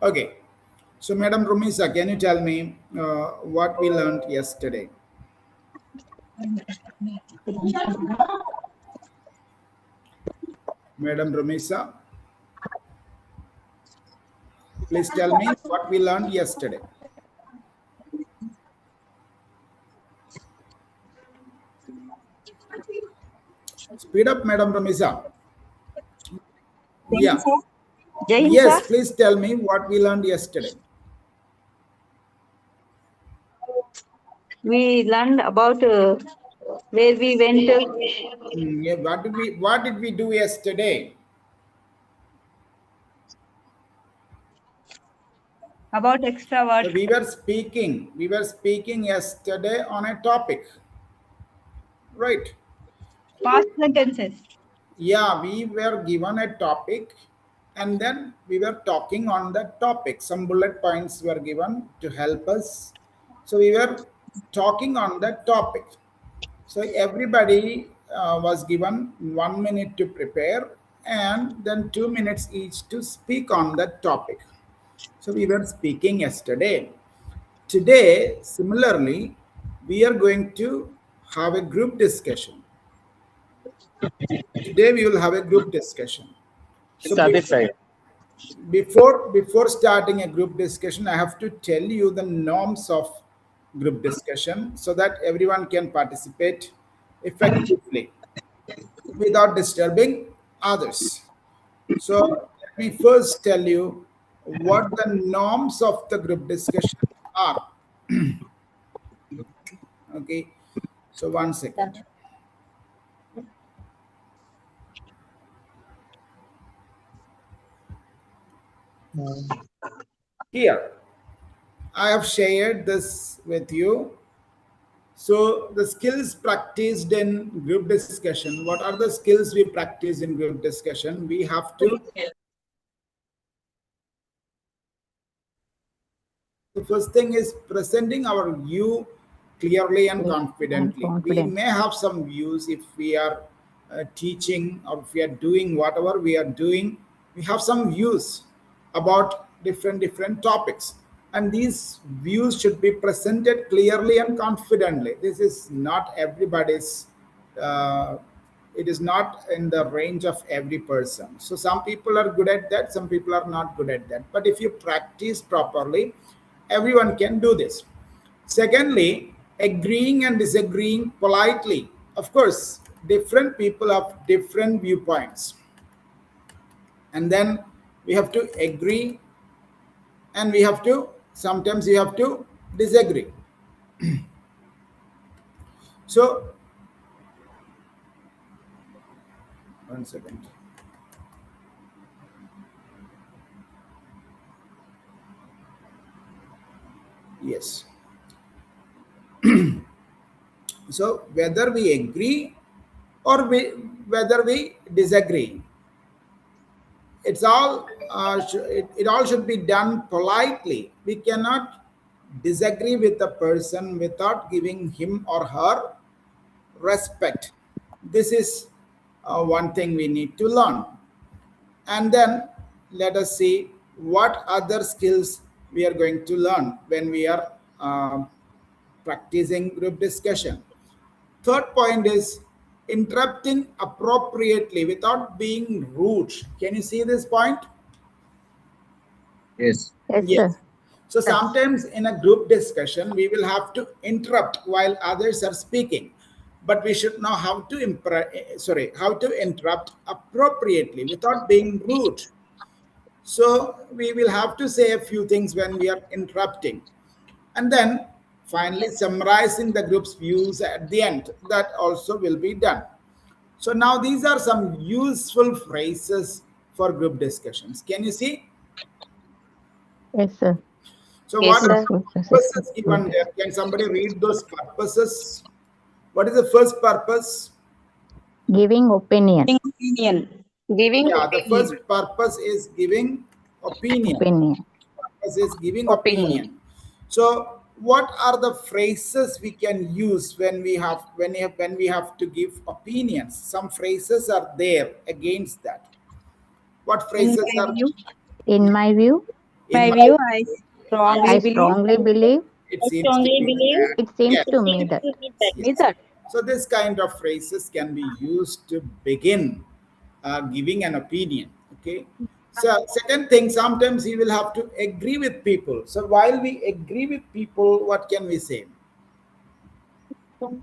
Okay. So, Madam Rumisa, can you tell me what we learned yesterday? Madam Rumisa, please tell me what we learned yesterday. Speed up, Madam Rumisa. Yeah. Yes, please tell me what we learned yesterday. We learned about where we went. Yeah, what did we do yesterday? About extrovert. We were speaking yesterday on a topic, right? Past sentences. Yeah, we were given a topic and then we were talking on that topic. Some bullet points were given to help us. So we were talking on that topic. So everybody was given 1 minute to prepare and then 2 minutes each to speak on that topic. So we were speaking yesterday. Today, similarly, we are going to have a group discussion. Today we will have a group discussion. So before starting a group discussion, I have to tell you the norms of group discussion so that everyone can participate effectively without disturbing others. So let me first tell you what the norms of the group discussion are. Okay, so 1 second. Here, I have shared this with you. So the skills practiced in group discussion, what are the skills we practice in group discussion? We have to, the first thing is presenting our view clearly and confidently. We may have some views if we are teaching or if we are doing whatever we are doing. We have some views about different topics, and these views should be presented clearly and confidently. This is not everybody's. It is not in the range of every person. So some people are good at that, some people are not good at that. But if you practice properly, everyone can do this. Secondly, agreeing and disagreeing politely. Of course, different people have different viewpoints. And then we have to agree and we have to, sometimes we have to disagree. So, 1 second. Yes. So whether we agree or whether we disagree, it's all it all should be done politely. We cannot disagree with a person without giving him or her respect. This is one thing we need to learn. And then let us see what other skills we are going to learn when we are practicing group discussion. Third point is interrupting appropriately without being rude. Can you see this point? Yes. Yes. So sometimes in a group discussion, we will have to interrupt while others are speaking, but we should know how to interrupt appropriately without being rude. So we will have to say a few things when we are interrupting, and then finally summarizing the group's views at the end. That also will be done. So now these are some useful phrases for group discussions. Can you see? Yes, sir. So what are the purposes given there? Can somebody read those purposes? What is the first purpose? Giving opinion. The first purpose is giving opinion. Purpose is giving opinion. So what are the phrases we can use when we have to give opinions? Some phrases are there against that. What In phrases my are view, In my view, in my I I, strongly I believe strongly believe, it seems to be that it seems yes, to me that. yes. So this kind of phrases can be used to begin giving an opinion. Okay. So second thing, sometimes you will have to agree with people. So while we agree with people, what can we say?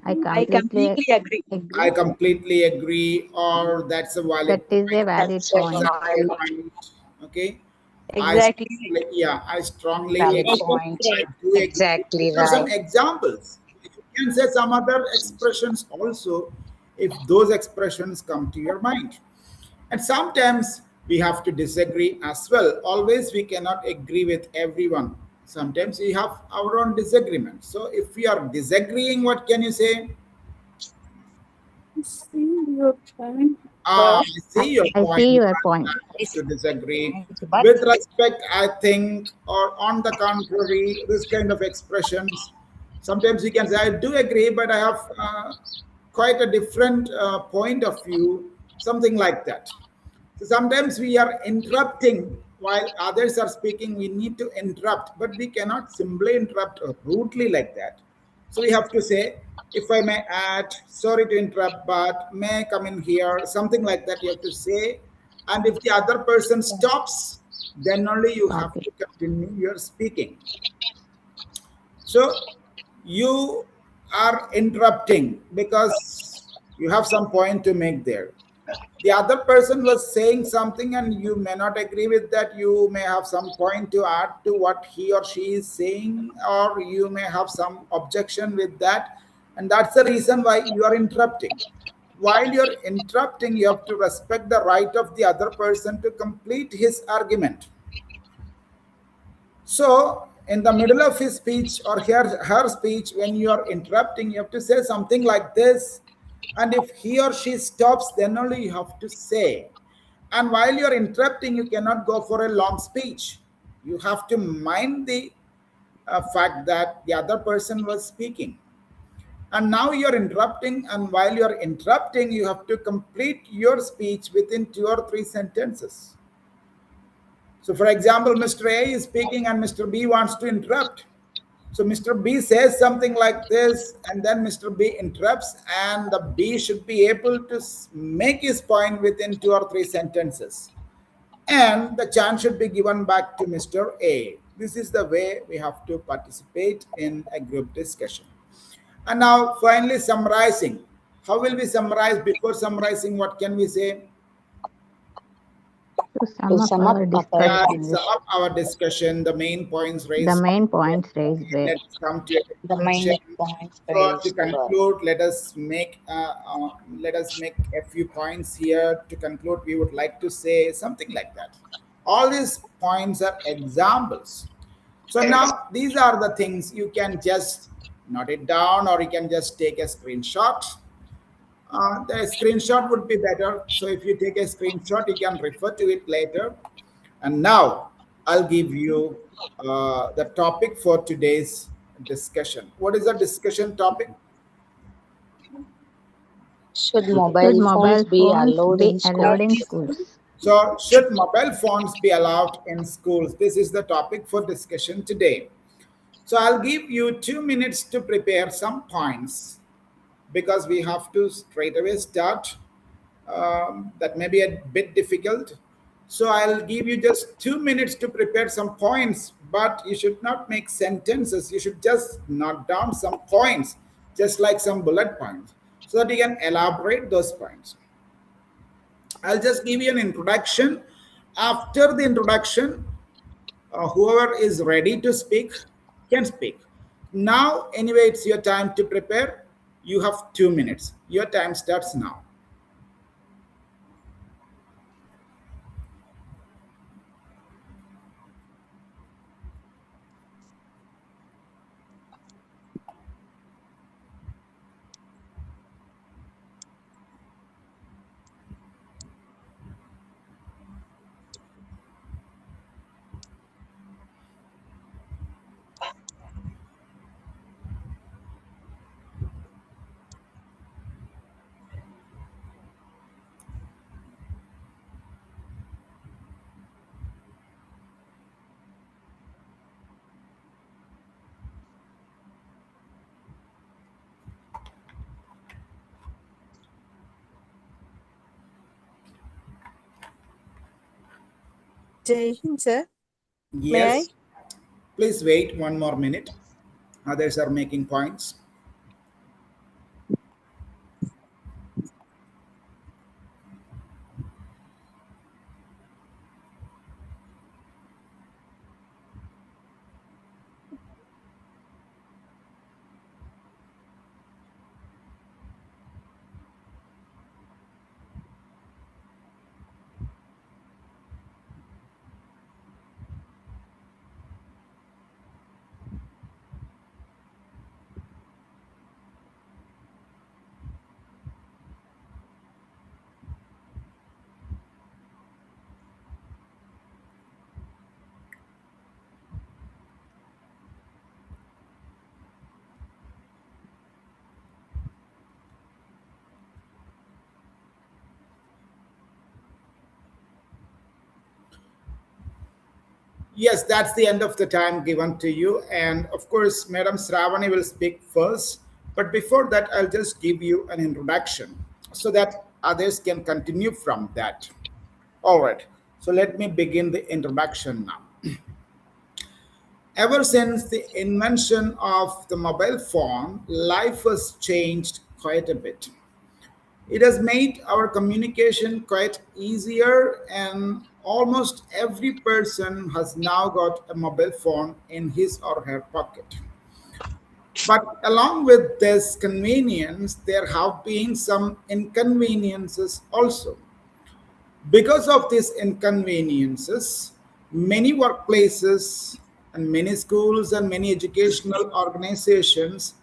I I completely completely agree. I agree. completely agree, or that's a valid That is a point. valid That's a point. valid point. Okay. Exactly. Yeah, I strongly Valid agree. point. I do agree. Exactly There are some right. examples. You can say some other expressions also if those expressions come to your mind. And sometimes we have to disagree as well. Always we cannot agree with everyone. Sometimes we have our own disagreements. So if we are disagreeing, what can you say? See your point, Ah, but I see your I point, see your but point. I have to disagree. but With respect, I think, or on the contrary, this kind of expressions, sometimes you can say, I do agree, but I have quite a different point of view, something like that. So sometimes we are interrupting while others are speaking, we need to interrupt, but we cannot simply interrupt rudely like that. So we have to say, if I may add, sorry to interrupt, but may I come in here, something like that you have to say. And if the other person stops, then only you have Okay. to continue your speaking. So you are interrupting because you have some point to make there. The other person was saying something and you may not agree with that. You may have some point to add to what he or she is saying, or you may have some objection with that. And that's the reason why you are interrupting. While you're interrupting, you have to respect the right of the other person to complete his argument. So, in the middle of his speech or her speech, when you are interrupting, you have to say something like this. And if he or she stops, then only you have to say. And while you're interrupting, you cannot go for a long speech. You have to mind the fact that the other person was speaking. And now you're interrupting, and while you're interrupting, you have to complete your speech within 2 or 3 sentences. So, for example, Mr. A is speaking and Mr. B wants to interrupt. So, Mr. B says something like this, and then Mr. B interrupts, and the B should be able to make his point within 2 or 3 sentences. And the chance should be given back to Mr. A. This is the way we have to participate in a group discussion. And now, finally, summarizing. How will we summarize? Before summarizing, what can we say? To to sum up sum up our our Yeah, discussion, sum up our discussion, the main points the raised. main points raised Okay, were let's come to a the conclusion. main points So to raised were conclude, let us make a few points here. To conclude, we would like to say something like that. All these points are examples. So now these are the things you can just note it down, or you can just take a screenshot. The screenshot would be better. So if you take a screenshot, you can refer to it later. And now I'll give you the topic for today's discussion. What is the discussion topic? should should mobile phones mobile be phones allowed be in allowed in schools? schools? So, should mobile phones be allowed in schools? This is the topic for discussion today. So, I'll give you 2 minutes to prepare some points because we have to straight away start. That may be a bit difficult. So I'll give you just 2 minutes to prepare some points, but you should not make sentences. You should just note down some points, just like some bullet points, so that you can elaborate those points. I'll just give you an introduction. After the introduction, whoever is ready to speak can speak. Now, anyway, it's your time to prepare. You have 2 minutes. Your time starts now. Jai Hind, sir. May I? Yes, please wait one more minute. Others are making points. Yes, that's the end of the time given to you. And of course, Madam Sravani will speak first. But before that, I'll just give you an introduction so that others can continue from that. All right. So let me begin the introduction now. Ever since the invention of the mobile phone, life has changed quite a bit. It has made our communication quite easier, and almost every person has now got a mobile phone in his or her pocket. But along with this convenience, there have been some inconveniences also. Because of these inconveniences, many workplaces and many schools and many educational organizations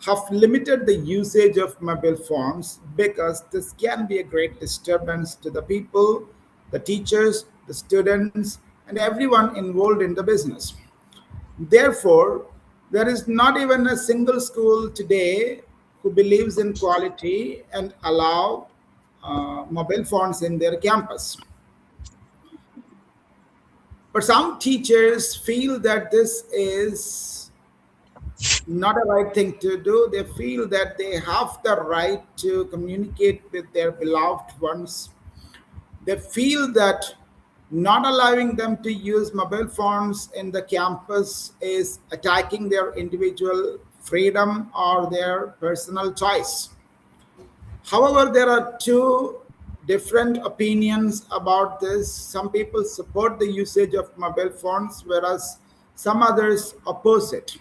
have limited the usage of mobile phones because this can be a great disturbance to the people, the teachers, the students, and everyone involved in the business. Therefore, there is not even a single school today who believes in quality and allow mobile phones in their campus. But some teachers feel that this is not a right thing to do. They feel that they have the right to communicate with their beloved ones. They feel that not allowing them to use mobile phones in the campus is attacking their individual freedom or their personal choice. However, there are two different opinions about this. Some people support the usage of mobile phones, whereas some others oppose it.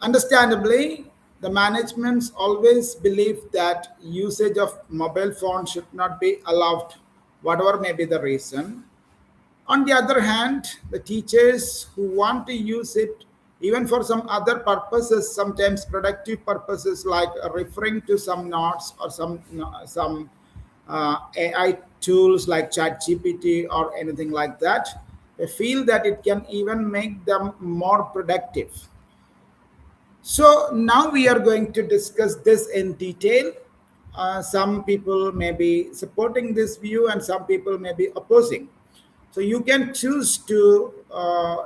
Understandably, the managements always believe that usage of mobile phone should not be allowed, whatever may be the reason. On the other hand, the teachers who want to use it even for some other purposes, sometimes productive purposes like referring to some notes or some AI tools like ChatGPT or anything like that, they feel that it can even make them more productive. So now we are going to discuss this in detail. Some people may be supporting this view and some people may be opposing. So you can choose to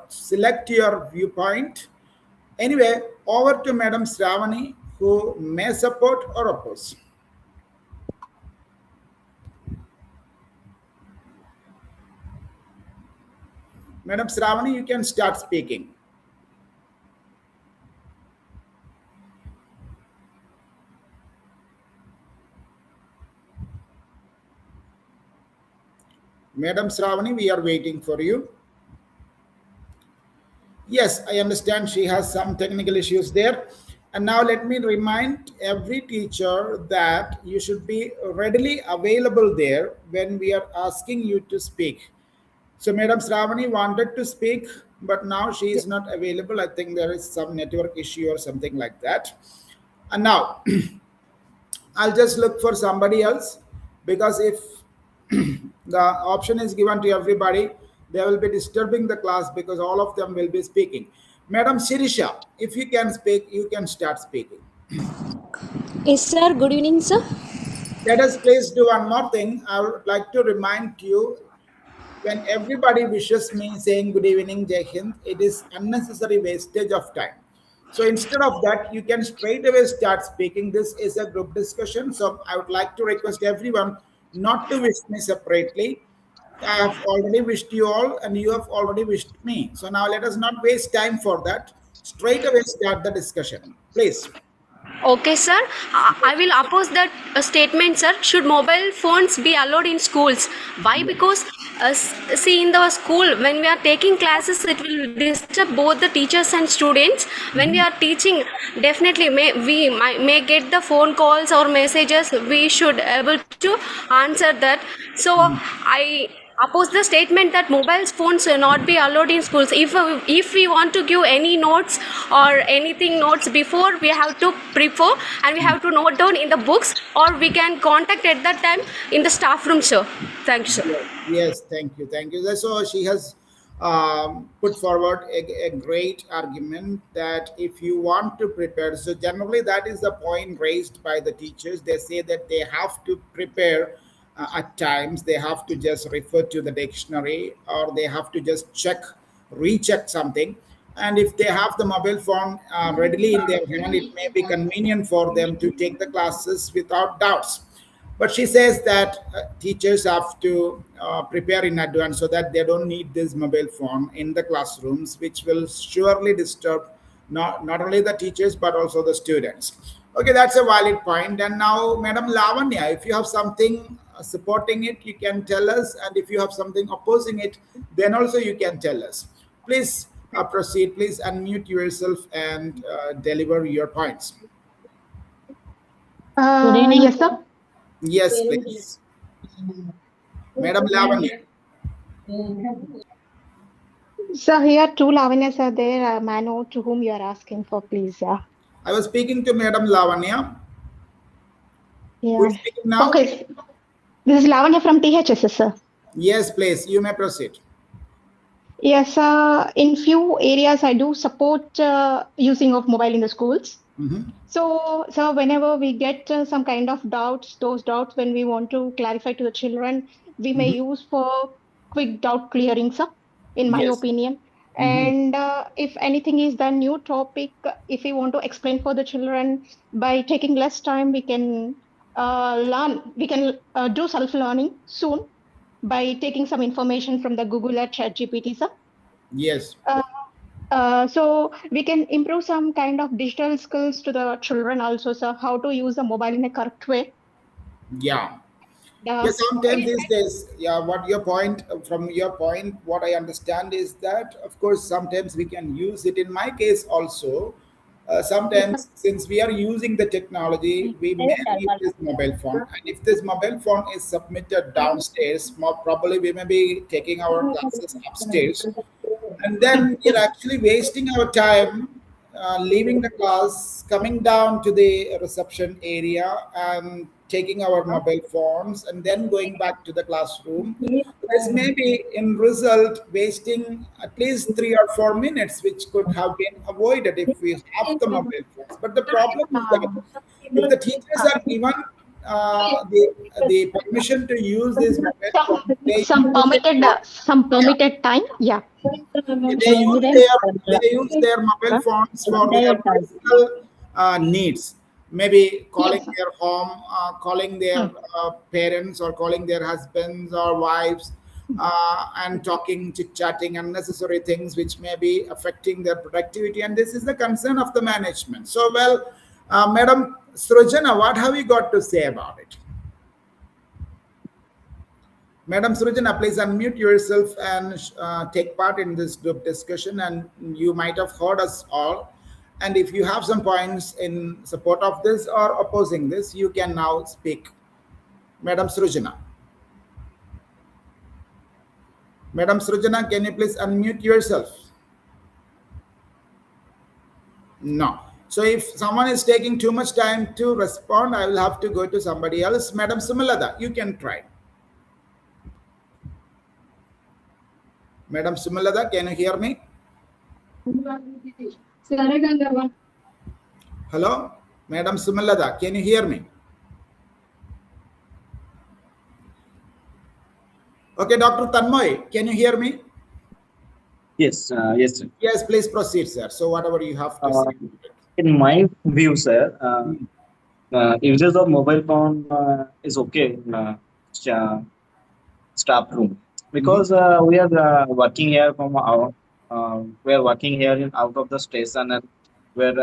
select your viewpoint. Anyway, over to Madam Sravani, who may support or oppose. Madam Sravani, you can start speaking. Madam Sravani, we are waiting for you. Yes, I understand she has some technical issues there. And now let me remind every teacher that you should be readily available there when we are asking you to speak. So Madam Sravani wanted to speak, but now she is not available. I think there is some network issue or something like that. And now I'll just look for somebody else, because if the option is given to everybody, they will be disturbing the class because all of them will be speaking. Madam Shirisha, if you can speak, you can start speaking. Yes, sir. Good evening, sir. Let us please do one more thing. I would like to remind you, when everybody wishes me saying good evening, Jai Hind, it is unnecessary wastage of time. So instead of that, you can straight away start speaking. This is a group discussion. So I would like to request everyone not to wish me separately. I have already wished you all, and you have already wished me. So now let us not waste time for that. Straight away start the discussion, please. Okay, sir. I will oppose that statement, sir. Should mobile phones be allowed in schools? Why? Because see, in the school, when we are taking classes, it will disturb both the teachers and students. When we are teaching, definitely may get the phone calls or messages. We should able to answer that. So I oppose the statement that mobile phones will not be allowed in schools. If we want to give any notes or anything notes before, we have to prepare and we have to note down in the books, or we can contact at that time in the staff room, sir. Thank you, sir. Yes, thank you, thank you. So she has put forward a great argument that if you want to prepare, so generally that is the point raised by the teachers. They say that they have to prepare at times. They have to just refer to the dictionary, or they have to just recheck something. And if they have the mobile phone readily in their hand, it may be convenient for them to take the classes without doubts. But she says that teachers have to prepare in advance so that they don't need this mobile phone in the classrooms, which will surely disturb not only the teachers but also the students. Okay, that's a valid point. And now, Madam Lavanya, if you have something supporting it, you can tell us. And if you have something opposing it, then also you can tell us. Please proceed. Please unmute yourself and deliver your points. Good evening. Yes, sir. Yes, please. Madam Lavanya. So here two Lavanyas are there. May I know to whom you are asking for, please? Yeah. I was speaking to Madam Lavanya. Who is Yeah. speaking now? Okay. This is Lavanya from THSS, sir. Yes, please. You may proceed. Yes, in few areas I do support using of mobile in the schools. So whenever we get some kind of doubts, those doubts when we want to clarify to the children, we may use for quick doubt clearing, sir, in my Yes. opinion. And if anything is the new topic, if we want to explain for the children, by taking less time, we can learn. We can do self-learning soon by taking some information from the Google or ChatGPT, sir. Yes. So we can improve some kind of digital skills to the children also, sir, how to use the mobile in a correct way. Yeah. Uh, Yes, sometimes these days, yeah, what your point, from your point, what I understand is that, of course, sometimes we can use it. In my case, also, sometimes since we are using the technology, we may need this mobile phone. And if this mobile phone is submitted downstairs, more probably we may be taking our classes upstairs, and then we're actually wasting our time leaving the class, coming down to the reception area and taking our mobile phones and then going back to the classroom. This may be in result wasting at least 3 or 4 minutes, which could have been avoided if we have the mobile phones. But the problem is that if the teachers are given the permission to use this mobile phone, they some use it for, some yeah, permitted time. Yeah. they use their mobile phones for their personal needs. Maybe calling Yes, sir. their home, calling their parents, or calling their husbands or wives, and talking, chit chatting, unnecessary things which may be affecting their productivity. And this is the concern of the management. So, well, Madam Srujana, what have you got to say about it? Madam Surajana, please unmute yourself and take part in this group discussion. And you might have heard us all. And if you have some points in support of this or opposing this, you can now speak. Madam Surajana. Madam Surajana, can you please unmute yourself? No. So if someone is taking too much time to respond, I will have to go to somebody else. Madam Sumalada, you can try. Madam Sumalada, can you hear me? Hello? Madam Sumalada, can you hear me? Okay, Dr. Tanmoy, can you hear me? Yes, yes, sir. Yes, please proceed, sir. So whatever you have to say. In my view, sir, usage of mobile phone is okay in staff room. because we are working here from our we are working here in out of the station, and we're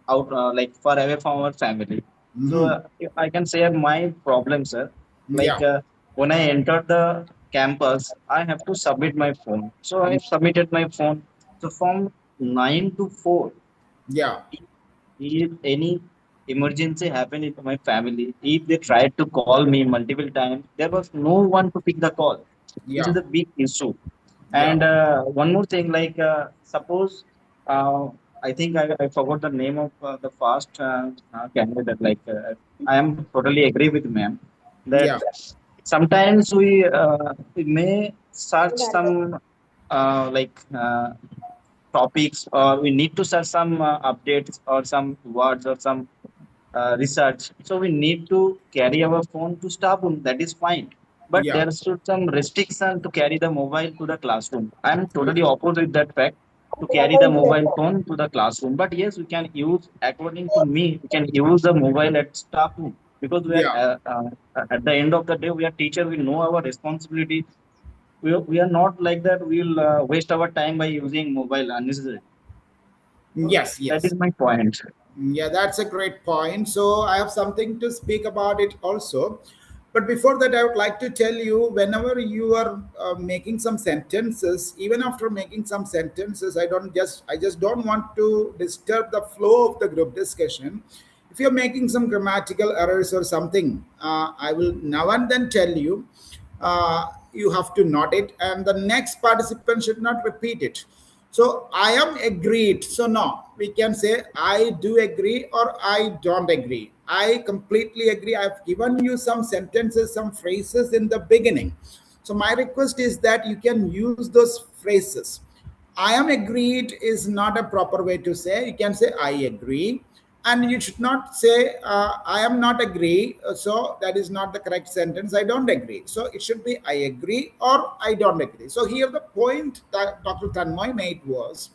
out like far away from our family. So Mm-hmm. if I can share my problem, sir. Yeah, Like when I entered the campus, I have to submit my phone. So I submitted my phone. So from 9 to 4, yeah, if any emergency happened in my family, if they tried to call me multiple times, there was no one to pick the call, which yeah, is a big issue. yeah. And one more thing, like suppose uh, I think I forgot the name of the first candidate. Like I am totally agree with ma'am that Yeah, sometimes we may search some like topics, or we need to search some updates or some words or some research. So we need to carry our phone to staff room. That is fine, but yeah, there should some restriction to carry the mobile to the classroom. I am yeah, totally opposite that fact to carry the mobile phone to the classroom. But yes, we can use, according to me, we can use the mobile at staff room, because we are yeah. at the end of the day we are teacher. We know our responsibility. We are not like that. We'll waste our time by using mobile unnecessary. So Yes, that is yes. my point. Yeah, that's a great point. So I have something to speak about it also. But before that, I would like to tell you, whenever you are making some sentences, even after making some sentences, I just don't want to disturb the flow of the group discussion. If you're making some grammatical errors or something, I will now and then tell you, you have to note it, and the next participant should not repeat it. So I am agreed. So no, we can say I do agree or I don't agree. I completely agree. I've given you some sentences, some phrases in the beginning. So my request is that you can use those phrases. I am agreed is not a proper way to say. You can say I agree, and you should not say I am not agree. So that is not the correct sentence. I don't agree. So it should be I agree or I don't agree. So here the point that Dr. Tanmoy made was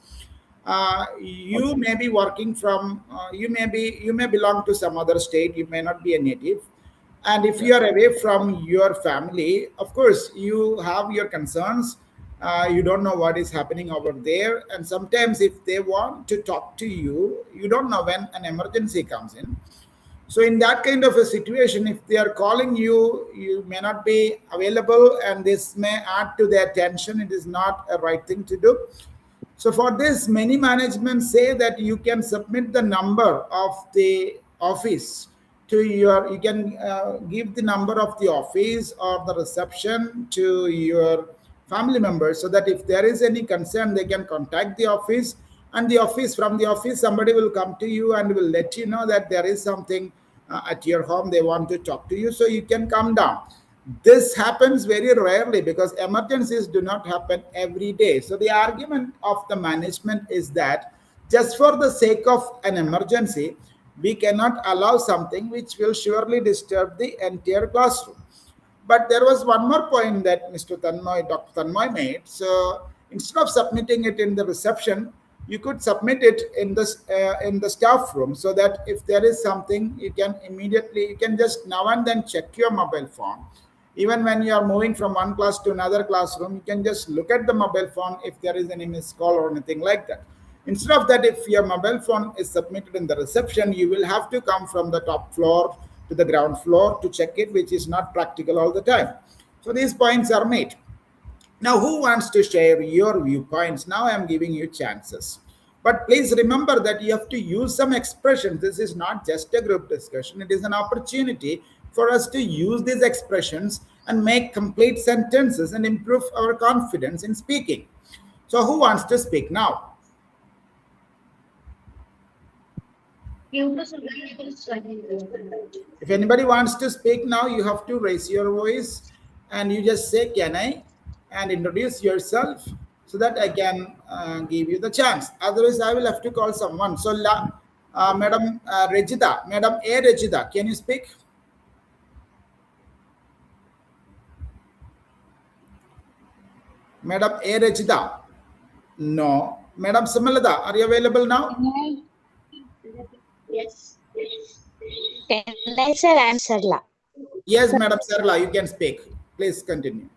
you Okay. may be working from you may belong to some other state. You may not be a native, and if Yeah. you are away from your family, of course you have your concerns. You don't know what is happening over there, and sometimes if they want to talk to you, you don't know when an emergency comes in. So in that kind of a situation, if they are calling you, you may not be available, and this may add to their tension. It is not a right thing to do. So for this, many managements say that you can submit the number of the office to your, you can give the number of the office or the reception to your family members, so that if there is any concern, they can contact the office, and the office, from the office, somebody will come to you and will let you know that there is something at your home, they want to talk to you, so you can come down. This happens very rarely because emergencies do not happen every day. So the argument of the management is that just for the sake of an emergency, we cannot allow something which will surely disturb the entire classroom. But there was one more point that Dr. Tanmoy made. So instead of submitting it in the reception, you could submit it in the staff room, so that if there is something, you can immediately, you can just now and then check your mobile phone. Even when you are moving from one class to another classroom, you can just look at the mobile phone if there is any missed call or anything like that. Instead of that, if your mobile phone is submitted in the reception, you will have to come from the top floor to the ground floor to check it, which is not practical all the time. So these points are made. Now, who wants to share your viewpoints? Now I am giving you chances. But please remember that you have to use some expressions. This is not just a group discussion, it is an opportunity for us to use these expressions and make complete sentences and improve our confidence in speaking. So, who wants to speak now? If anybody wants to speak now, you have to raise your voice and you just say, Can I? And introduce yourself so that I can give you the chance. Otherwise, I will have to call someone. So, Madam Regida, Madam A. Regida, can you speak? Madam A. Regida? No. Madam Samalada, are you available now? Can I, sir? I'm Sarla. Yes, Madam Sarla, you can speak. Please continue.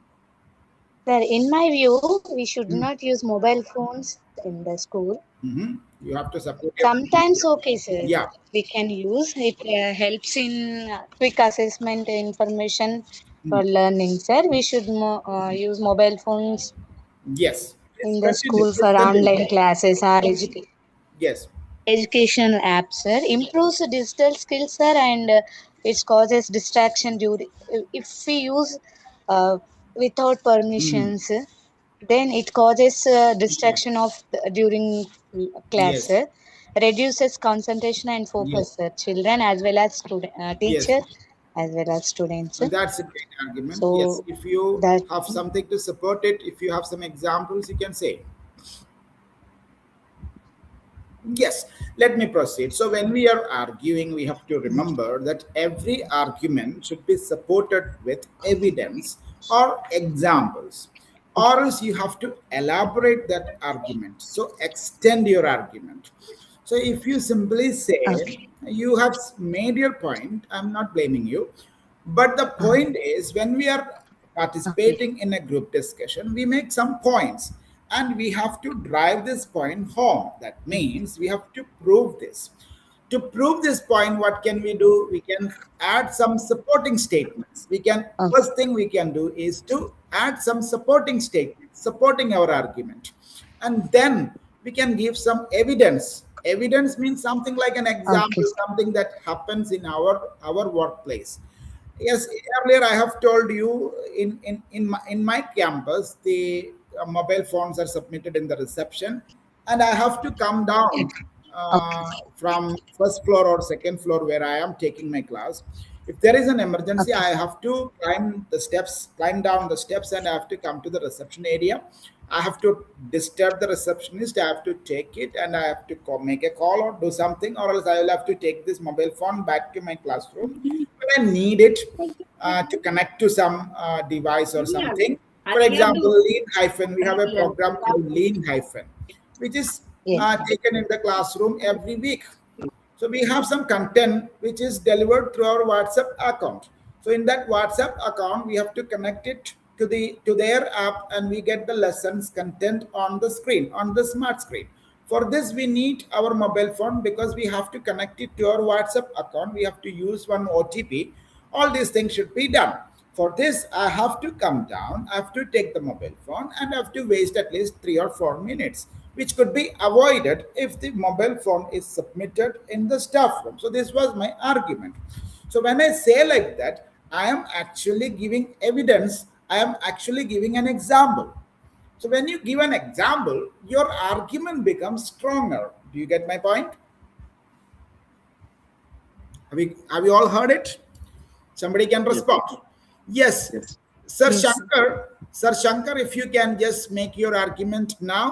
Sir, in my view, we should not use mobile phones in the school. You have to support it. Sometimes, okay, sir, Yeah. we can use it. Helps in quick assessment information for learning, sir. We should use mobile phones Yes. Please in the continue. school Please for continue. online classes or Yes. educational apps, sir. Improves the digital skills, sir, and it causes distraction during if we use without permissions. Then it causes distraction of during class, Yes. sir. Reduces concentration and Yes. focus, sir. Children as well as student, Yes. teacher as well as students. And that's a great argument. Yes. So If you that have something to support it, if you have some examples, you can say. Yes, let me proceed. So, when we are arguing, we have to remember that every argument should be supported with evidence or examples, or else you have to elaborate that argument. So, extend your argument. So, if you simply say okay. you have made your point, I'm not blaming you, but the point is when we are Okay. participating in a group discussion, we make some points and we have to drive this point home. That means we have to prove this. To prove this point, what can we do? We can add some supporting statements. We can, Okay. first thing we can do is to add some supporting statements, supporting our argument. And then we can give some evidence. Evidence means something like an Okay. example, something that happens in our workplace. Yes, earlier I have told you in my campus the mobile phones are submitted in the reception, and I have to come down Okay. from first floor or second floor where I am taking my class. If there is an emergency, Okay. I have to climb down the steps, and I have to come to the reception area. I have to disturb the receptionist. I have to take it, and I have to make a call or do something, or else I will have to take this mobile phone back to my classroom when I need it to connect to some device or something. For example, Lean Hyphen. We have a program called Lean Hyphen, which is Yes. taken in the classroom every week. So we have some content which is delivered through our WhatsApp account. So in that WhatsApp account, we have to connect it to their app, and we get the lessons content on the screen, on the smart screen. For this, we need our mobile phone because we have to connect it to our WhatsApp account. We have to use one OTP. All these things should be done. For this, I have to come down, I have to take the mobile phone, and I have to waste at least 3 or 4 minutes, which could be avoided if the mobile phone is submitted in the staff room. So, this was my argument. So, when I say like that, I am actually giving evidence, I am actually giving an example. So, when you give an example, your argument becomes stronger. Do you get my point? Have you all heard it? Somebody can Yes. respond. Yes. Yes. Sir Yes. Shankar, Sir Shankar, if you can just make your argument now,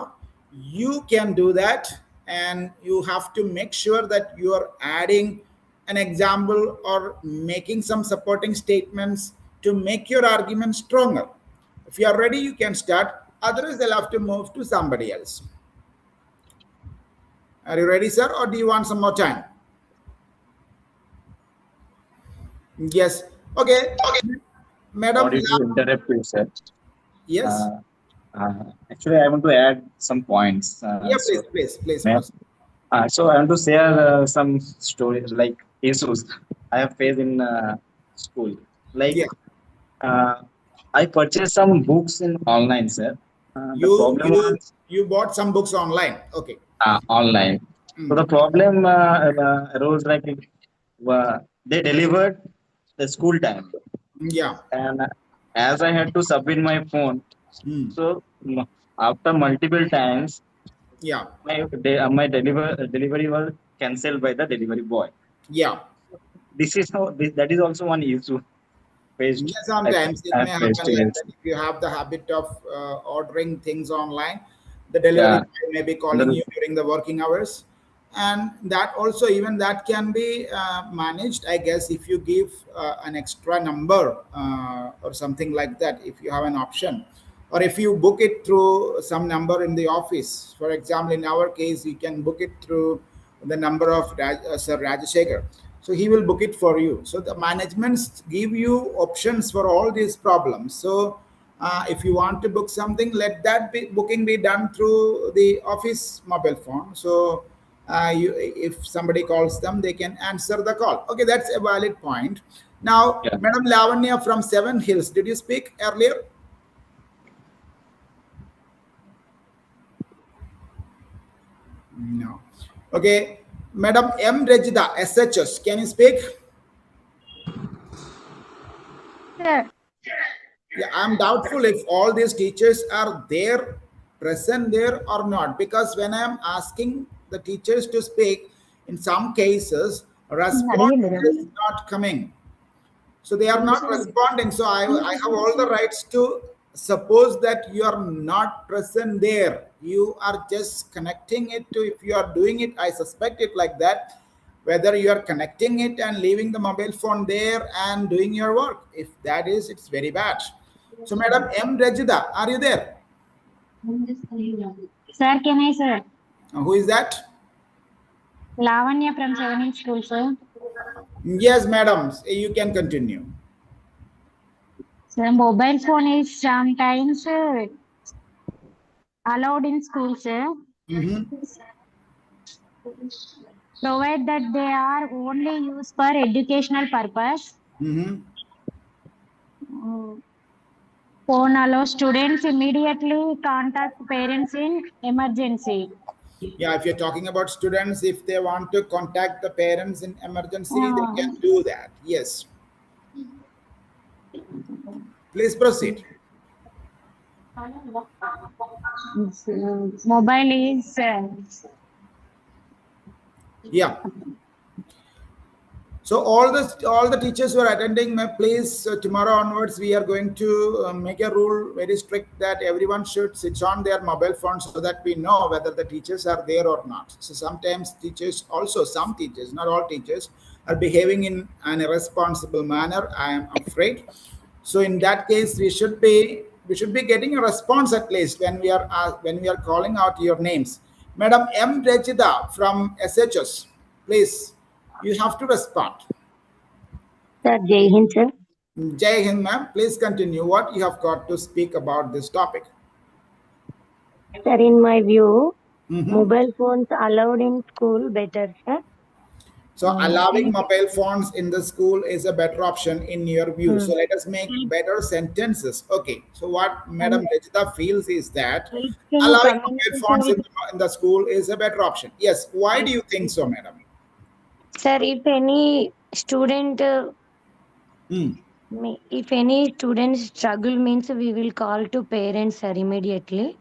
you can do that. And you have to make sure that you are adding an example or making some supporting statements to make your argument stronger. If you are ready, you can start. Otherwise, they'll have to move to somebody else. Are you ready, sir, or do you want some more time? Yes. Okay. Madam, Sorry to interrupt you, sir. yes. Actually, I want to add some points. Yeah, please. May so I want to share some stories like issues I have faced in school. Like Yeah. I purchased some books in online, sir. The You problem you was you bought some books online. Okay. online. So the problem arose like they delivered the school time, Yeah. and as I had to submit my phone, Hmm. so after multiple times, Yeah. my delivery was cancelled by the delivery boy. Yeah. This is that is also one issue faced. Yeah, sometimes it I may faced, happen like yes. that. If you have the habit of ordering things online, the delivery Yeah. boy may be And calling you during the working hours, and that also, even that can be managed, I guess, if you give an extra number or something like that. If you have an option, or if you book it through some number in the office. For example, in our case, you can book it through the number of Sir Rajashekar. So he will book it for you. So the managements give you options for all these problems. So If you want to book something, let that booking be done through the office mobile phone. So if somebody calls them, they can answer the call. Okay, that's a valid point. Now, Yeah. Madam Lavanya from Seven Hills, did you speak earlier? No. Okay. Madam M. Rejida, SHS, can you speak? Sir, Yeah, I'm doubtful if all these teachers are there, present there or not. Because when I'm asking the teachers to speak, in some cases, response is not coming. So they are not responding. So I have all the rights to suppose that you are not present there. You are just connecting it to, if you are doing it, I suspect it like that, whether you are connecting it and leaving the mobile phone there and doing your work. If that is, it's very bad. So Madam M. Rajida, are you there? Sir, can I, sir? Who is that? Lavanya from 7 school, sir. Yes, madam, you can continue. Sir, mobile phone is sometimes allowed in school, sir. Mm-hmm. Provide that they are only used for educational purpose. Mm-hmm. Phone allows students immediately contact parents in emergency. Yeah, if you're talking about students, if they want to contact the parents in emergency, they Uh, can do that. Yes. Please proceed. Mobile is Yeah. So all the teachers who are attending, please tomorrow onwards we are going to make a rule very strict that everyone should switch on their mobile phone so that we know whether the teachers are there or not. So sometimes teachers, also some teachers, not all teachers, are behaving in an irresponsible manner, I am afraid. So in that case, we should be getting a response at least when we are calling out your names. Madam M. Rechida from SHS, please, you have to respond. sir, Jai Hind, sir. Jai Hind, ma'am. Please continue what you have got to speak about this topic. Sir, in my view, Mhm. mobile phones allowed in school better, sir. So allowing If, mobile phones in the school is a better option in your view. So mm, let us make if, better sentences. Okay. So what and Madam Rajita feels is that if in allowing mobile communication phones with, in the school is a better option. Yes. Why do if, you think if, so, Madam? sir, Hmm. if any student struggle means we will call to parents, sir, immediately.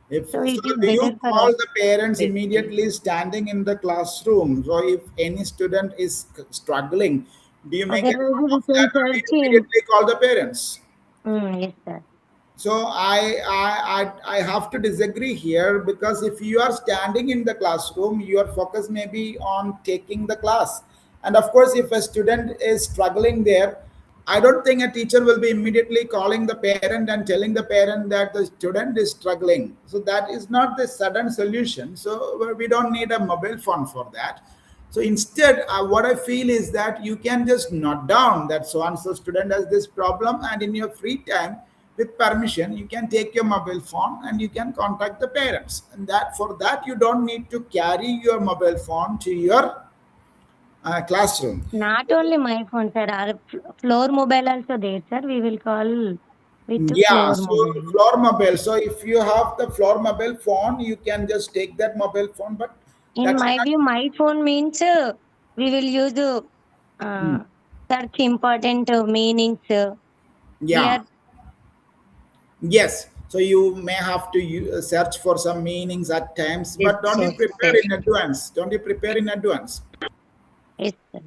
If So so, it is do you better for call us. the parents immediately standing in the classroom? So if any student is struggling, do you make a Otherwise, note we of that can or do search you in. immediately call the parents? Yes, sir. So I have to disagree here because if you are standing in the classroom, your focus may be on taking the class, and of course, if a student is struggling there, I don't think a teacher will be immediately calling the parent and telling the parent that the student is struggling. So that is not the sudden solution. So we don't need a mobile phone for that. So instead, what I feel is that you can just note down that so and so student has this problem, and in your free time, with permission, you can take your mobile phone and you can contact the parents. And that for that, you don't need to carry your mobile phone to your classroom. Not only my phone, sir. Our floor mobile also there, sir. We will call with the Yeah, floor so mobile. floor mobile. So if you have the floor mobile phone, you can just take that mobile phone, but In that's my not. view, my phone means we will use the Hmm. search important meanings. We Yeah. are Yes. So you may have to search for some meanings at times, yes, but don't you yes, prepare yes, in advance? Don't you prepare in advance? yes, sir.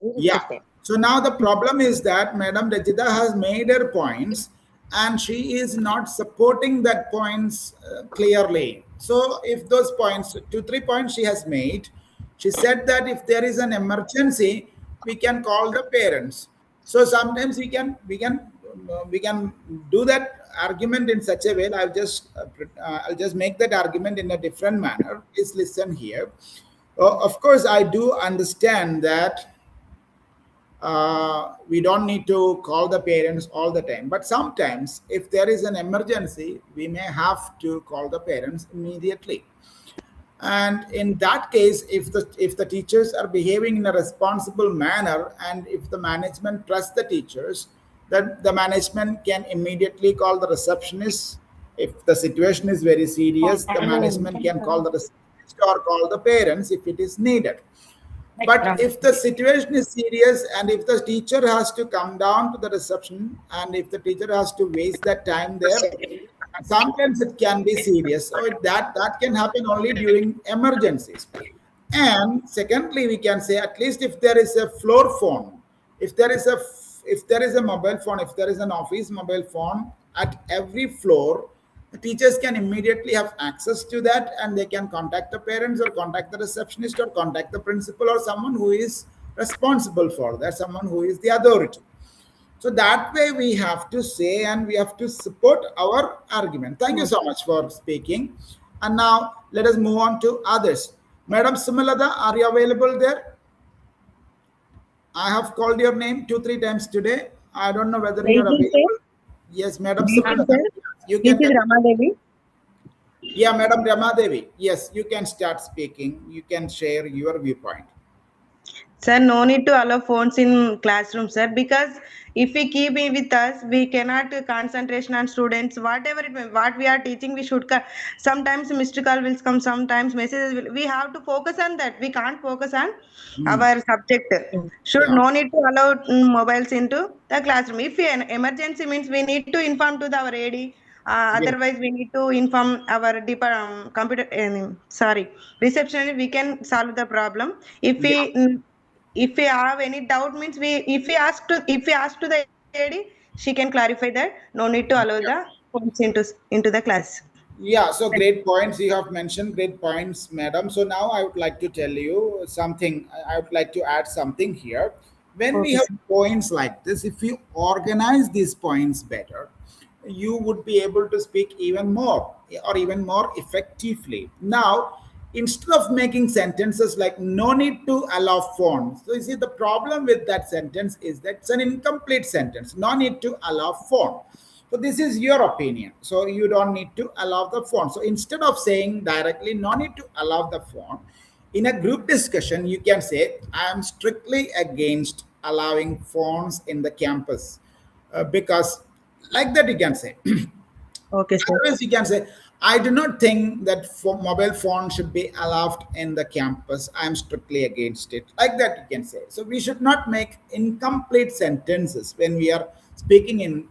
We will Yeah. prepare. So now the problem is that Madam Rajita has made her points and she is not supporting that points clearly. So if those points, two, 3 points she has made, she said that if there is an emergency, we can call the parents. So sometimes we can do that argument in such a way. I'll just make that argument in a different manner. Please listen here. Of course, I do understand that We don't need to call the parents all the time, but sometimes if there is an emergency, we may have to call the parents immediately. And in that case, if the teachers are behaving in a responsible manner, and if the management trusts the teachers, then the management can immediately call the receptionist. If the situation is very serious, the management can call the receptionist or call the parents if it is needed. But if the situation is serious, and if the teacher has to come down to the reception, and if the teacher has to waste that time there, sometimes it can be serious. So that can happen only during emergencies. And secondly, we can say, at least if there is a floor phone, if there is a mobile phone, if there is an office mobile phone at every floor, the teachers can immediately have access to that, and they can contact the parents or contact the receptionist or contact the principal or someone who is responsible for that, someone who is the authority. So that way we have to say, and we have to support our argument. Thank you so much for speaking. And now let us move on to others. Madam Sumalada, are you available there? I have called your name 2-3 times today. I don't know whether you are Waiting, sir. available. Yes, Madam Waiting, Sumalada. sir. You This can. is Rama Devi. Yeah, Madam Ramadevi. Yes, you can start speaking. You can share your viewpoint. Sir, no need to allow phones in classroom, sir, because if we keep it with us, we cannot concentration on students. Whatever what we are teaching, we should. Sometimes missed call will come. Sometimes messages will. We have to focus on that. We can't focus on our subject. Should Yeah. no need to allow mobiles into the classroom. If an emergency means we need to inform to our AD. Yeah. Otherwise, we need to inform our computer. Sorry, receptionist. We can solve the problem. Yeah. If we have any doubt means we if we ask to the AD, she can clarify that. No need to allow the phones into the class. Yeah, so great points you have mentioned, great points, madam. So now I would like to tell you something. I would like to add something here. When we Okay, have sir. points like this, if you organize these points better, you would be able to speak even more or even more effectively. Now, instead of making sentences like no need to allow phones, so you see the problem with that sentence is that it's an incomplete sentence. No need to allow phone. So this is your opinion. So you don't need to allow the phone. So instead of saying directly no need to allow the phone, in a group discussion, you can say, I am strictly against allowing phones in the campus. Because like that you can say. Okay, sir. Otherwise, you can say, I do not think that mobile phone should be allowed in the campus. I am strictly against it. Like that, you can say. So we should not make incomplete sentences when we are speaking in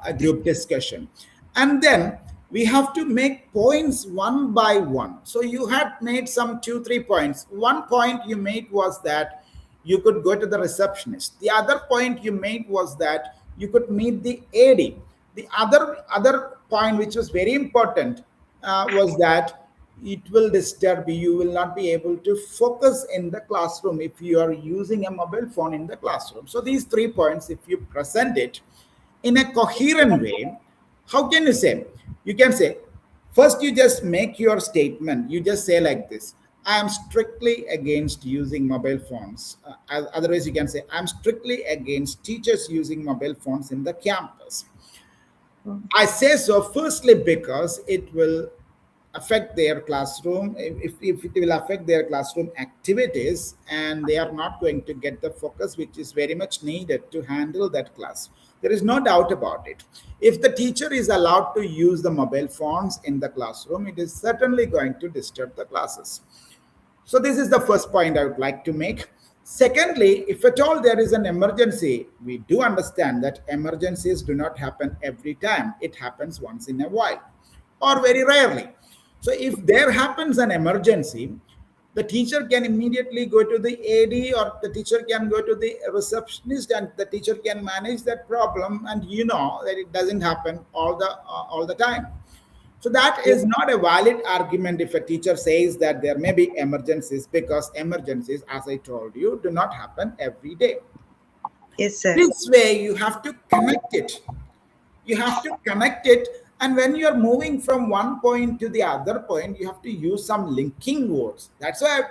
a group discussion. And then we have to make points one by one. So you had made some 2-3 points. One point you made was that you could go to the receptionist. The other point you made was that you could meet the AD. The other point, which was very important, was that it will disturb you. You will not be able to focus in the classroom if you are using a mobile phone in the classroom. So these 3 points, if you present it in a coherent way, how can you say? You can say, first you just make your statement. You just say like this: I am strictly against using mobile phones. Otherwise, you can say, I'm strictly against teachers using mobile phones in the campus. I say so firstly because it will affect their classroom. If it will affect their classroom activities, and they are not going to get the focus which is very much needed to handle that class. There is no doubt about it. If the teacher is allowed to use the mobile phones in the classroom, it is certainly going to disturb the classes. So this is the first point I would like to make. Secondly, if at all there is an emergency, we do understand that emergencies do not happen every time. It happens once in a while or very rarely. So if there happens an emergency, the teacher can immediately go to the AD, or the teacher can go to the receptionist, and the teacher can manage that problem. And you know that it doesn't happen all the time. So that is not a valid argument if a teacher says that there may be emergencies, because emergencies, as I told you, do not happen every day. Yes, sir. This way, you have to connect it. You have to connect it. And when you're moving from one point to the other point, you have to use some linking words. That's why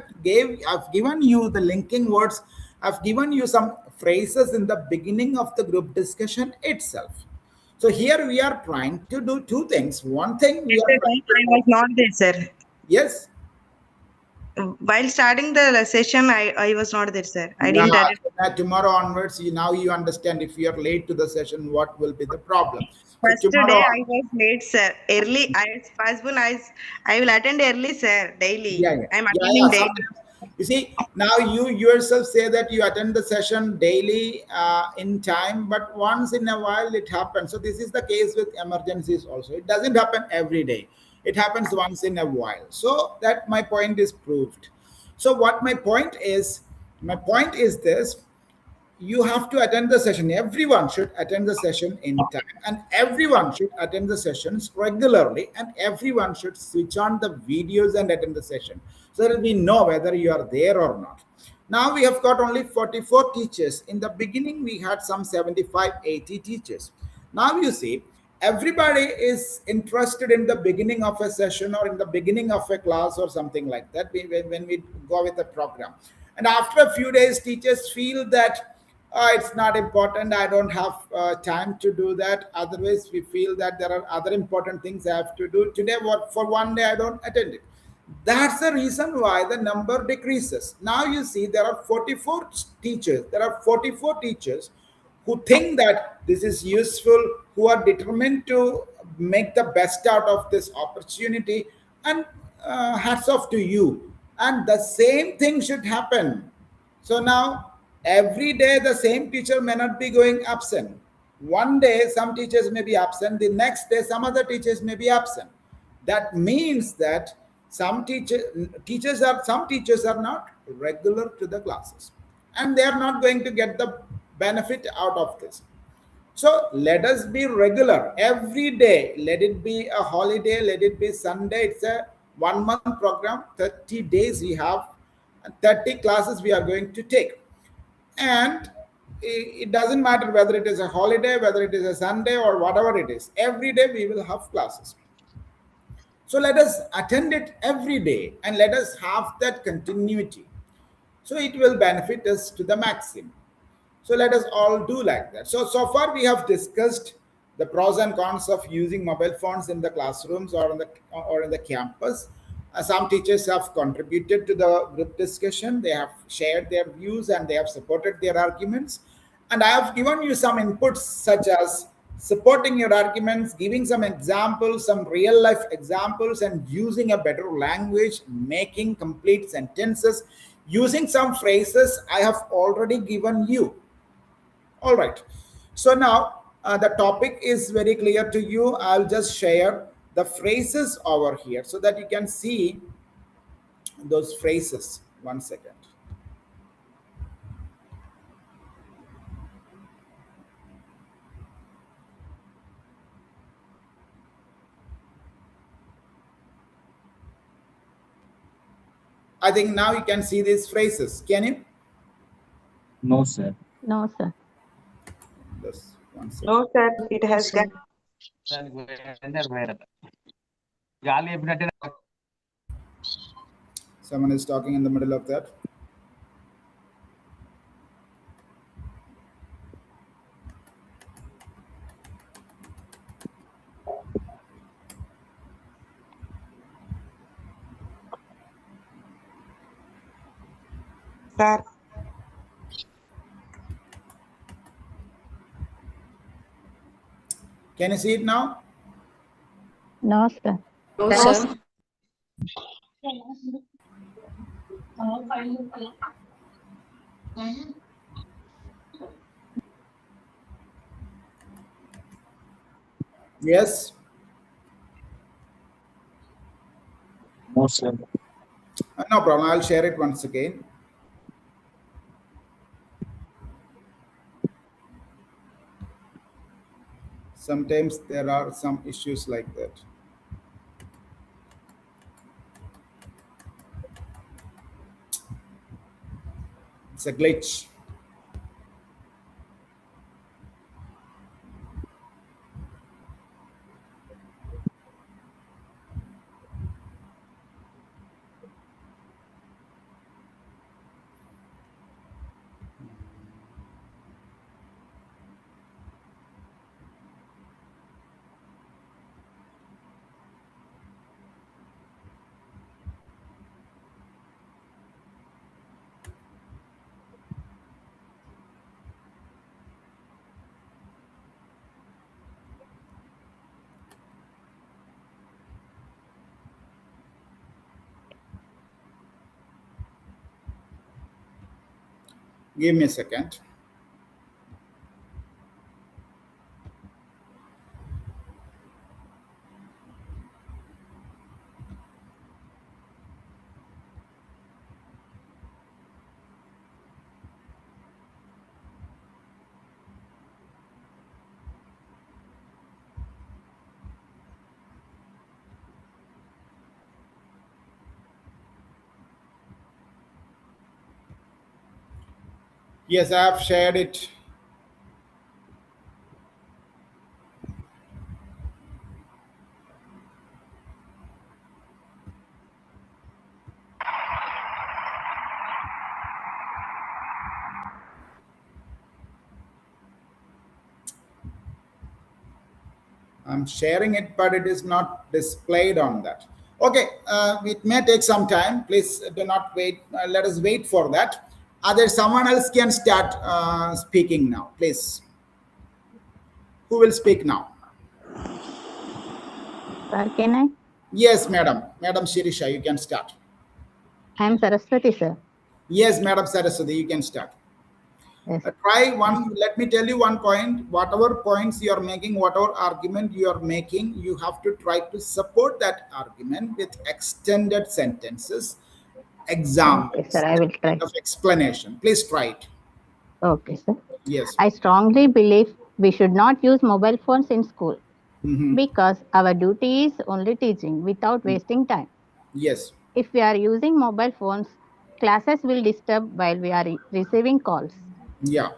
I've given you the linking words. I've given you some phrases in the beginning of the group discussion itself. So here we are trying to do two things. One thing we are trying I was not there, sir. yes. While starting the session, I was not there, sir. I Yeah, didn't attend. so tomorrow onwards, now you understand if you are late to the session, what will be the problem. So First day tomorrow, I was late, sir. Early, as possible, I will attend early, sir. yeah, Daily. yeah, I'm yeah, attending yeah. daily. Sometimes you see now you yourself say that you attend the session daily in time, but once in a while it happens. So this is the case with emergencies also. It doesn't happen every day. It happens once in a while. So that my point is proved. So what my point is this: you have to attend the session. Everyone should attend the session in time, and everyone should attend the sessions regularly, and everyone should switch on the videos and attend the session, so that we know whether you are there or not. Now we have got only 44 teachers. In the beginning we had some 75, 80 teachers. Now you see, everybody is interested in the beginning of a session or in the beginning of a class or something like that, when we go with a program. And after a few days teachers feel that it's not important, I don't have time to do that. Otherwise we feel that there are other important things I have to do today. What for one day I don't attend it. That's the reason why the number decreases. Now you see there are 44 teachers. There are 44 teachers who think that this is useful, who are determined to make the best out of this opportunity, and hats off to you. And the same thing should happen. So now, every day the same teacher may not be going absent. One day some teachers may be absent, the next day some other teachers may be absent. That means that some teachers are not regular to the classes, and they are not going to get the benefit out of this. So let us be regular every day. Let it be a holiday, let it be Sunday. It's a 1 month program, 30 days we have, and 30 classes we are going to take. And it doesn't matter whether it is a holiday, whether it is a Sunday, or whatever it is. Every day we will have classes. So let us attend it every day and let us have that continuity. So it will benefit us to the maximum. So let us all do like that. So far we have discussed the pros and cons of using mobile phones in the classrooms or in the campus. Some teachers have contributed to the group discussion. They have shared their views and they have supported their arguments. And I have given you some inputs such as supporting your arguments, giving some examples, some real life examples, and using a better language, making complete sentences, using some phrases I have already given you. All right. So now the topic is very clear to you. I'll just share the phrases over here so that you can see those phrases. 1 second. I think now you can see these phrases. Can you? No, sir. No, sir. Just 1 second. No, sir. It has got. Someone is talking in the middle of that. Sir. Can you see it now? No, sir. No, sir. Yes. No, sir. No problem. I'll share it once again. Sometimes there are some issues like that. It's a glitch. Give me a second. Yes, I have shared it. I'm sharing it, but it is not displayed on that. Okay, it may take some time. Please do not wait. Let us wait for that. Other someone else can start speaking now, please. Who will speak now? Sir, can I? Yes, madam. Madam Shirisha, you can start. I am Saraswati, sir. Yes, Madam Saraswati, you can start. Yes. Try one. Let me tell you one point. Whatever points you are making, whatever argument you are making, you have to try to support that argument with extended sentences, Okay, examples, sir. I will kind try. of explanation. Please try it. Okay, sir. Yes. I strongly believe we should not use mobile phones in school Mm-hmm. because our duty is only teaching without wasting time. Yes. If we are using mobile phones, classes will disturb while we are receiving calls. Yeah.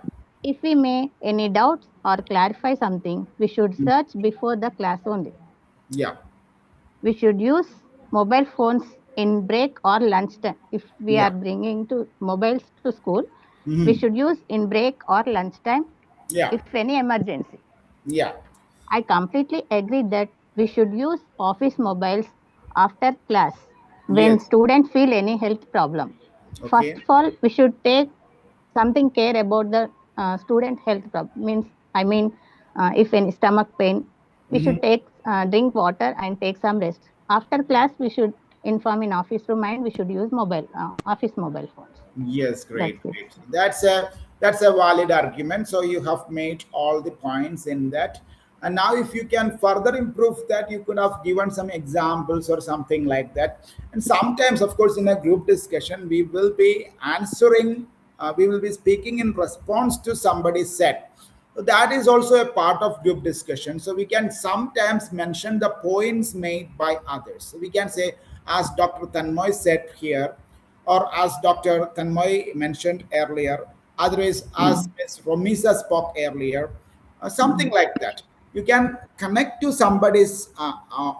If we may any doubts or clarify something, we should search before the class only. Yeah. We should use mobile phones in break or lunchtime. If we Yeah. are bringing to mobiles to school, we Mm-hmm. should use in break or lunchtime Yeah. if any emergency. Yeah. I completely agree that we should use office mobiles after class when Yes. students feel any health problem. First Okay. of all, we should take something care about the student health problem. If any stomach pain, we Mm-hmm. should take drink water and take some rest. After class, we should inform in office room and we should use mobile office mobile phones. Yes, That's great, it. great. That's a valid argument. So you have made all the points in that. And now if you can further improve that, you could have given some examples or something like that. And sometimes, of course, in a group discussion, we will be answering, we will be speaking in response to somebody's said. So that is also a part of group discussion. So we can sometimes mention the points made by others. So we can say, as Dr. Tanmoy said here, or as Dr. Tanmoy mentioned earlier, otherwise as Ms. Romisa spoke earlier, something like that. You can connect to somebody's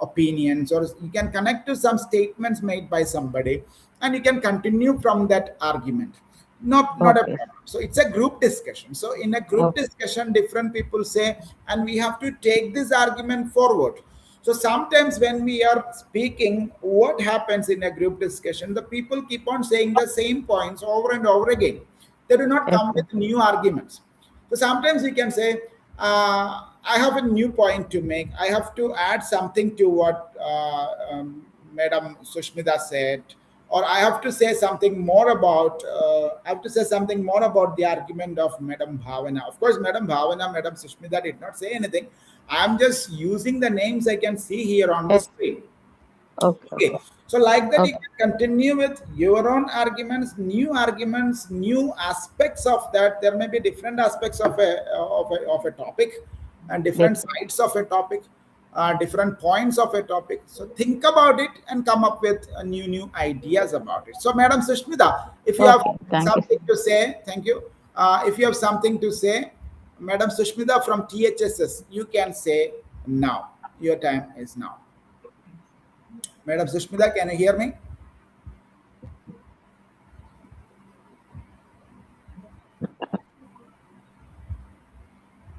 opinions, or you can connect to some statements made by somebody, and you can continue from that argument. Not a Okay. problem. So it's a group discussion. So in a group Okay. discussion, different people say, and we have to take this argument forward. So sometimes when we are speaking, what happens in a group discussion, the people keep on saying the same points over and over again. They do not Yes, come sir. with new arguments. So sometimes we can say, I have a new point to make. I have to add something to what Madam Sushmita said, or I have to say something more about. I have to say something more about the argument of Madam Bhavana. Of course, Madam Bhavana, Madam Sushmita did not say anything. I'm just using the names I can see here on the Yes. screen. Okay. Okay. So like that, you Okay. can continue with your own arguments, new aspects of that. There may be different aspects of a topic, and different Yes, sir. sides of a topic, different points of a topic. So think about it and come up with new ideas about it. So, Madam Sushmita, if you have Okay. Thank you, something sir. to say, thank you. If you have something to say, Madam Sushmita from THSS, you can say now. Your time is now. Madam Sushmita, can you hear me?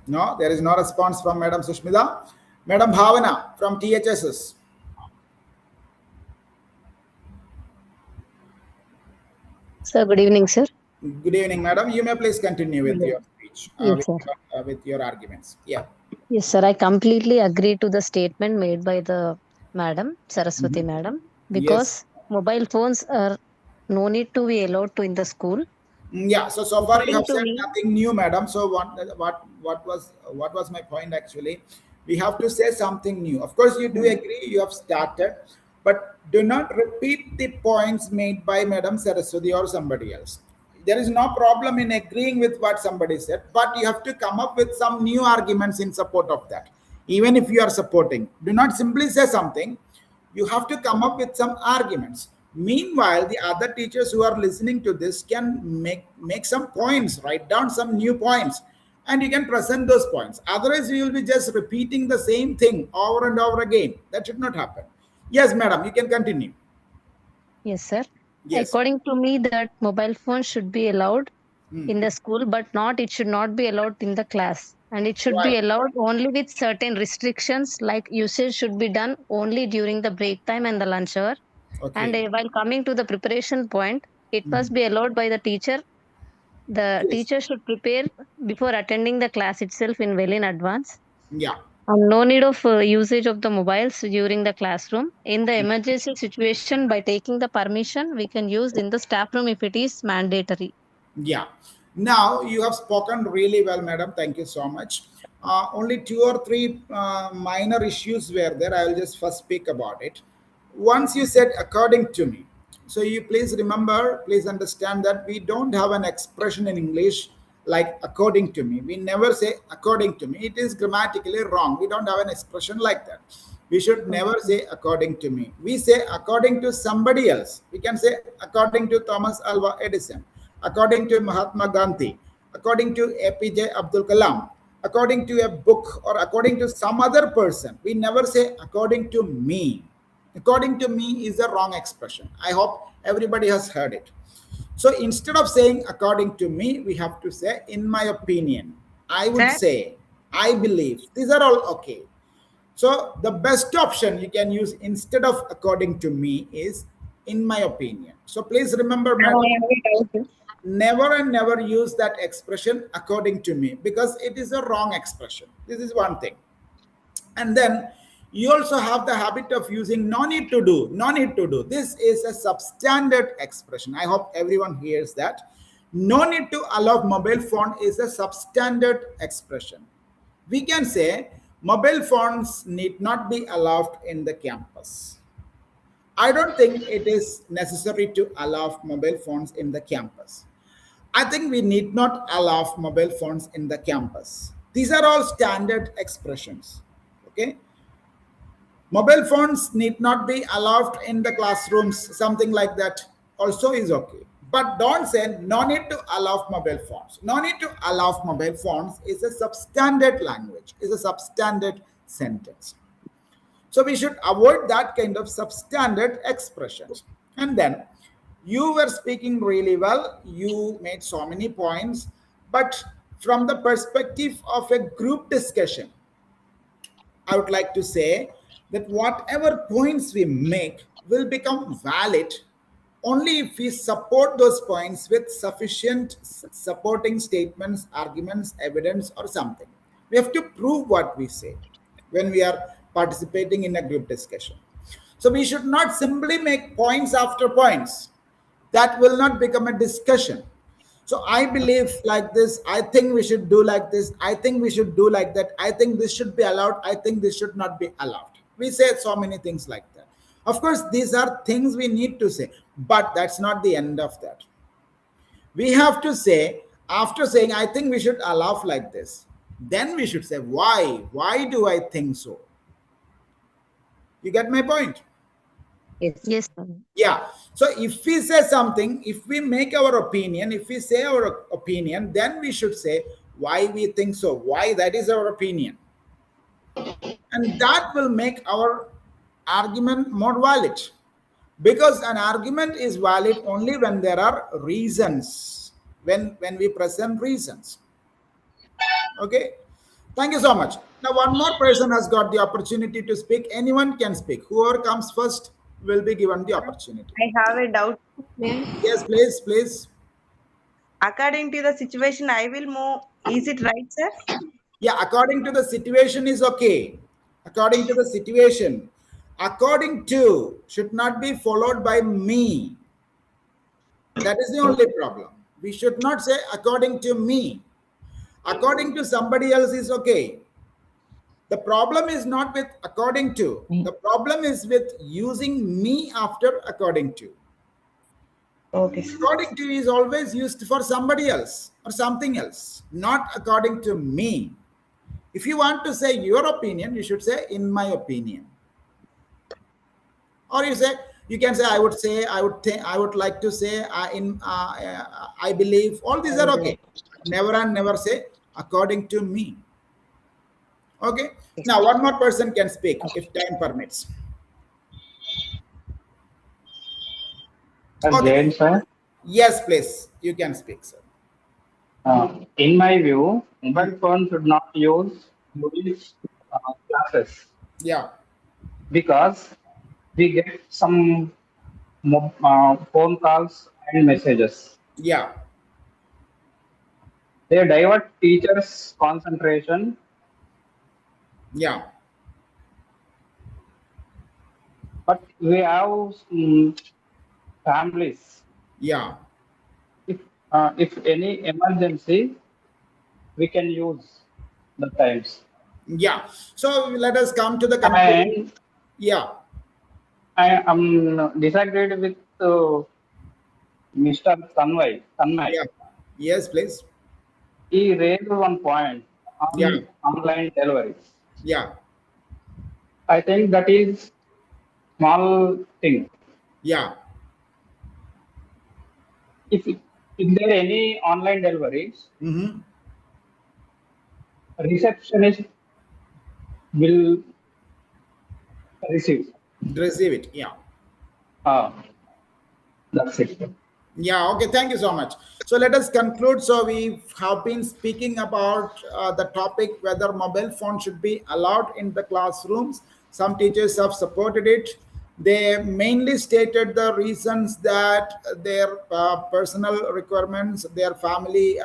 No, there is no response from Madam Sushmita. Madam Bhavana from THSS. Sir, good evening, sir. Good evening, Madam. You may please continue with Yeah. your speech, Yes, sir. with your arguments. Yeah. Yes, sir. I completely agree to the statement made by the madam, Saraswati Mhm. madam, Yes. because mobile phones are no need to be allowed to in the school Yeah. So far you According have to said me, nothing new, madam. So what was my point actually? We have to say something new. Of course, you do agree. You have started, but do not repeat the points made by Madam Saraswati or somebody else. There is no problem in agreeing with what somebody said, but you have to come up with some new arguments in support of that. Even if you are supporting, do not simply say something. You have to come up with some arguments. Meanwhile, the other teachers who are listening to this can make some points, write down some new points, and you can present those points. Otherwise, you will be just repeating the same thing over and over again. That should not happen. Yes, madam, you can continue. Yes, sir. Yes. According to me, that mobile phone should be allowed Hmm. in the school, but not it should not be allowed in the class. And it should be Right. allowed only with certain restrictions, like usage should be done only during the break time and the lunch hour. And Okay. while coming to the preparation point, it Hmm. must be allowed by the teacher. The Yes. teacher should prepare before attending the class itself in well in advance. Yeah. And no need of usage of the mobiles during the classroom. In the emergency situation, by taking the permission, we can use in the staff room if it is mandatory. Yeah. Now you have spoken really well, madam. Thank you so much. Only two or three minor issues were there. I will just first speak about it. Once you said according to me. So you please remember, please understand that we don't have an expression in English like according to me. We never say according to me. It is grammatically wrong. We don't have an expression like that. We should never Okay. say according to me. We say according to somebody else. We can say according to Thomas Alva Edison, according to Mahatma Gandhi, according to APJ Abdul Kalam, according to a book, or according to some other person. We never say according to me. According to me is a wrong expression. I hope everybody has heard it. So instead of saying according to me, we have to say in my opinion, I would Sir, say, I believe. These are all okay. So the best option you can use instead of according to me is in my opinion. So please remember, I have madam, a doubt. never and never use that expression according to me, because it is a wrong expression. This is one thing. And then you also have the habit of using no need to do. No need to do, this is a substandard expression. I hope everyone hears that. No need to allow mobile phone is a substandard expression. We can say mobile phones need not be allowed in the campus. I don't think it is necessary to allow mobile phones in the campus. I think we need not allow mobile phones in the campus. These are all standard expressions. Okay. Mobile phones need not be allowed in the classrooms, something like that also is okay. But don't say no need to allow mobile phones. No need to allow mobile phones is a substandard language, is a substandard sentence. So we should avoid that kind of substandard expressions. And then you were speaking really well. You made so many points, but from the perspective of a group discussion, I would like to say that whatever points we make will become valid only if we support those points with sufficient supporting statements, arguments, evidence, or something. We have to prove what we say when we are participating in a group discussion. So we should not simply make points after points. That will not become a discussion. So I believe like this. I think we should do like this. I think we should do like that. I think this should be allowed. I think this should not be allowed. We say so many things like that. Of course, these are things we need to say, but that's not the end of that. We have to say, after saying, I think we should allow like this, then we should say, why? Why do I think so? You get my point? Yes. Yes, sir. Yeah. So if we say something, if we make our opinion, if we say our opinion, then we should say why we think so, why that is our opinion. And that will make our argument more valid. Because an argument is valid only when there are reasons, when we present reasons. Okay. Thank you so much. Now, one more person has got the opportunity to speak. Anyone can speak. Whoever comes first will be given the opportunity. I have a doubt. Yes, please, please. According to the situation, I will move. Is it right, sir? Yeah, according to the situation is okay. According to the situation. According to should not be followed by me. That is the only problem. We should not say according to me. According to somebody else is okay. The problem is not with according to. The problem is with using me after according to. Okay. According to is always used for somebody else or something else, not according to me. If you want to say your opinion, you should say in my opinion. Or you can say I would say, I would like to say I believe. All these are okay. Never and never say according to me. Okay. Now one more person can speak if time permits. Okay. Jane, sir. Yes, please. You can speak, sir. In my view, mobile phone should not use during classes. Yeah. Because we get some phone calls and messages. Yeah. They divert teachers' concentration. Yeah. But we have families. Yeah. If any emergency, we can use the times. Yeah. So let us come to the conclusion. Yeah. I am disagreed with Mr. Tanmay. Yeah. Yes, please. He raised one point on online delivery. Yeah. I think that is small thing. Yeah. If there any online deliveries, receptionist will receive it. Yeah. That's it. Yeah. Okay. Thank you so much. So let us conclude. So we have been speaking about the topic whether mobile phone should be allowed in the classrooms. Some teachers have supported it. They mainly stated the reasons that their personal requirements, their family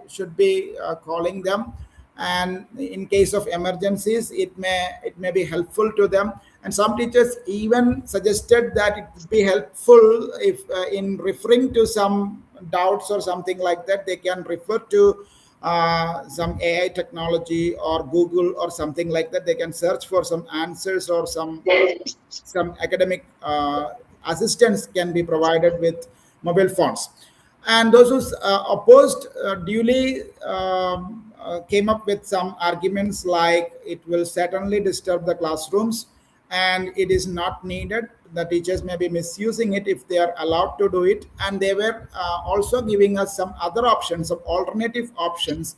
should be calling them, and in case of emergencies, it may be helpful to them. And some teachers even suggested that it would be helpful if in referring to some doubts or something like that, they can refer to some AI technology or Google or something like that. They can search for some answers or some academic assistance can be provided with mobile phones. And those who opposed duly came up with some arguments like it will certainly disturb the classrooms and it is not needed. The teachers may be misusing it if they are allowed to do it. And they were also giving us some other options, some alternative options,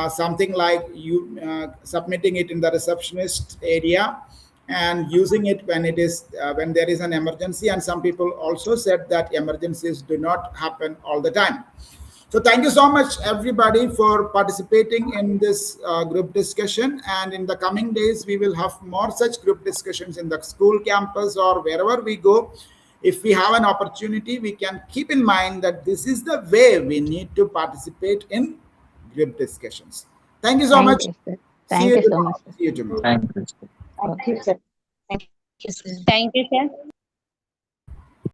something like you submitting it in the receptionist area and using it when it is when there is an emergency. And some people also said that emergencies do not happen all the time. So thank you so much, everybody, for participating in this group discussion. And in the coming days, we will have more such group discussions in the school campus or wherever we go. If we have an opportunity, we can keep in mind that this is the way we need to participate in group discussions. Thank you so much. Thank you so much. See you tomorrow. Thank you. Thank you, sir. Thank you, sir. Thank you, sir.